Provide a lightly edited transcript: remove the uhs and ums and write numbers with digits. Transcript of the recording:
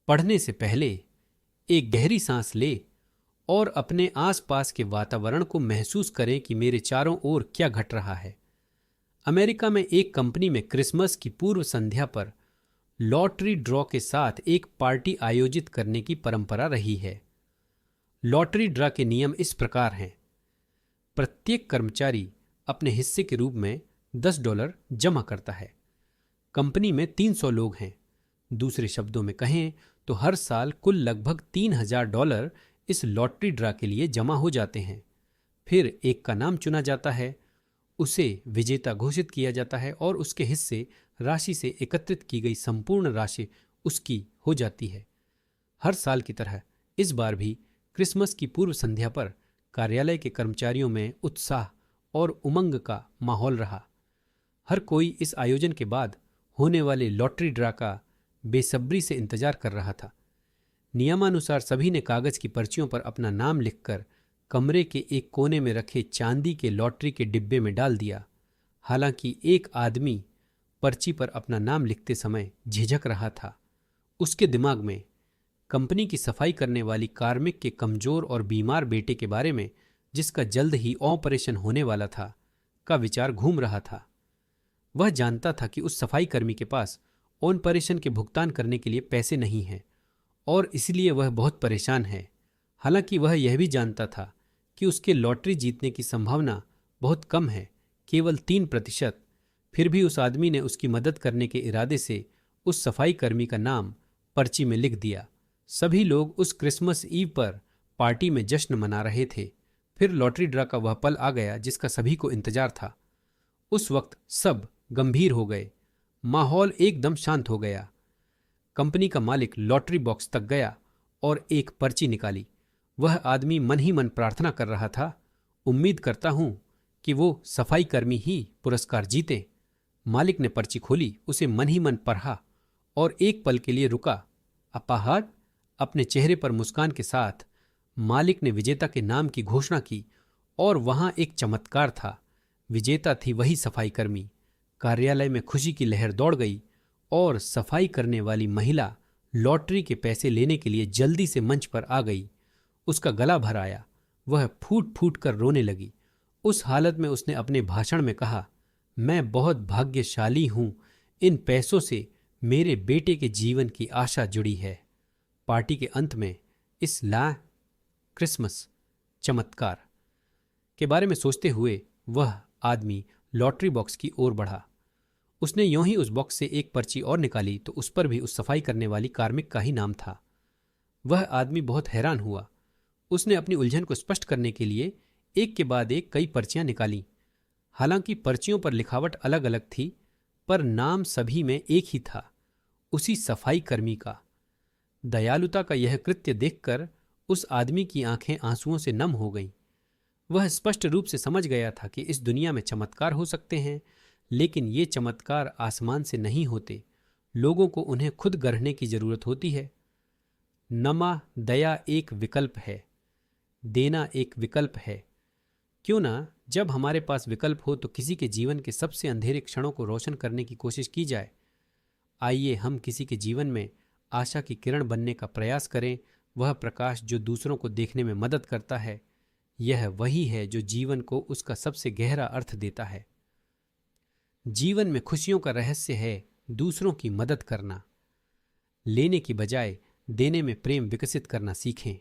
पढ़ने से पहले एक गहरी सांस ले और अपने आसपास के वातावरण को महसूस करें कि मेरे चारों ओर क्या घट रहा है। अमेरिका में एक कंपनी में क्रिसमस की पूर्व संध्या पर लॉटरी ड्रॉ के साथ एक पार्टी आयोजित करने की परंपरा रही है। लॉटरी ड्रॉ के नियम इस प्रकार हैं। प्रत्येक कर्मचारी अपने हिस्से के रूप में $10 जमा करता है। कंपनी में 300 लोग हैं। दूसरे शब्दों में कहें तो हर साल कुल लगभग $3000 इस लॉटरी ड्रॉ के लिए जमा हो जाते हैं। फिर एक का नाम चुना जाता है, उसे विजेता घोषित किया जाता है और उसके हिस्से राशि से एकत्रित की गई संपूर्ण राशि उसकी हो जाती है। हर साल की तरह इस बार भी क्रिसमस की पूर्व संध्या पर कार्यालय के कर्मचारियों में उत्साह और उमंग का माहौल रहा। हर कोई इस आयोजन के बाद होने वाले लॉटरी ड्रॉ का बेसब्री से इंतजार कर रहा था। नियमानुसार सभी ने कागज की पर्चियों पर अपना नाम लिखकर कमरे के एक कोने में रखे चांदी के लॉटरी के डिब्बे में डाल दिया। हालांकि एक आदमी पर्ची पर अपना नाम लिखते समय झिझक रहा था। उसके दिमाग में कंपनी की सफाई करने वाली कार्मिक के कमजोर और बीमार बेटे के बारे में, जिसका जल्द ही ऑपरेशन होने वाला था, का विचार घूम रहा था। वह जानता था कि उस सफाई कर्मी के पास ऑपरेशन के भुगतान करने के लिए पैसे नहीं हैं और इसलिए वह बहुत परेशान है। हालांकि वह यह भी जानता था कि उसके लॉटरी जीतने की संभावना बहुत कम है, केवल 3%। फिर भी उस आदमी ने उसकी मदद करने के इरादे से उस सफाई कर्मी का नाम पर्ची में लिख दिया। सभी लोग उस क्रिसमस ईव पर पार्टी में जश्न मना रहे थे। फिर लॉटरी ड्रॉ का वह पल आ गया जिसका सभी को इंतजार था। उस वक्त सब गंभीर हो गए। माहौल एकदम शांत हो गया। कंपनी का मालिक लॉटरी बॉक्स तक गया और एक पर्ची निकाली। वह आदमी मन ही मन प्रार्थना कर रहा था, उम्मीद करता हूं कि वो सफाई कर्मी ही पुरस्कार जीते। मालिक ने पर्ची खोली, उसे मन ही मन पढ़ा और एक पल के लिए रुका। अपाहट अपने चेहरे पर मुस्कान के साथ मालिक ने विजेता के नाम की घोषणा की और वहां एक चमत्कार था। विजेता थी वही सफाई कर्मी। कार्यालय में खुशी की लहर दौड़ गई और सफाई करने वाली महिला लॉटरी के पैसे लेने के लिए जल्दी से मंच पर आ गई। उसका गला भर आया। वह फूट फूट कर रोने लगी। उस हालत में उसने अपने भाषण में कहा, मैं बहुत भाग्यशाली हूं, इन पैसों से मेरे बेटे के जीवन की आशा जुड़ी है। पार्टी के अंत में इस क्रिसमस चमत्कार के बारे में सोचते हुए वह आदमी लॉटरी बॉक्स की ओर बढ़ा। उसने यों ही उस बॉक्स से एक पर्ची और निकाली तो उस पर भी उस सफाई करने वाली कार्मिक का ही नाम था। वह आदमी बहुत हैरान हुआ। उसने अपनी उलझन को स्पष्ट करने के लिए एक के बाद एक कई पर्चियां निकाली। हालांकि पर्चियों पर लिखावट अलग अलग थी, पर नाम सभी में एक ही था, उसी सफाई कर्मी का। दयालुता का यह कृत्य देखकर उस आदमी की आंखें आंसुओं से नम हो गईं। वह स्पष्ट रूप से समझ गया था कि इस दुनिया में चमत्कार हो सकते हैं, लेकिन ये चमत्कार आसमान से नहीं होते। लोगों को उन्हें खुद गढ़ने की जरूरत होती है। नमा दया एक विकल्प है, देना एक विकल्प है। क्यों ना जब हमारे पास विकल्प हो तो किसी के जीवन के सबसे अंधेरे क्षणों को रोशन करने की कोशिश की जाए। आइए हम किसी के जीवन में आशा की किरण बनने का प्रयास करें। वह प्रकाश जो दूसरों को देखने में मदद करता है, यह वही है जो जीवन को उसका सबसे गहरा अर्थ देता है। जीवन में खुशियों का रहस्य है दूसरों की मदद करना। लेने की बजाय देने में प्रेम विकसित करना सीखें।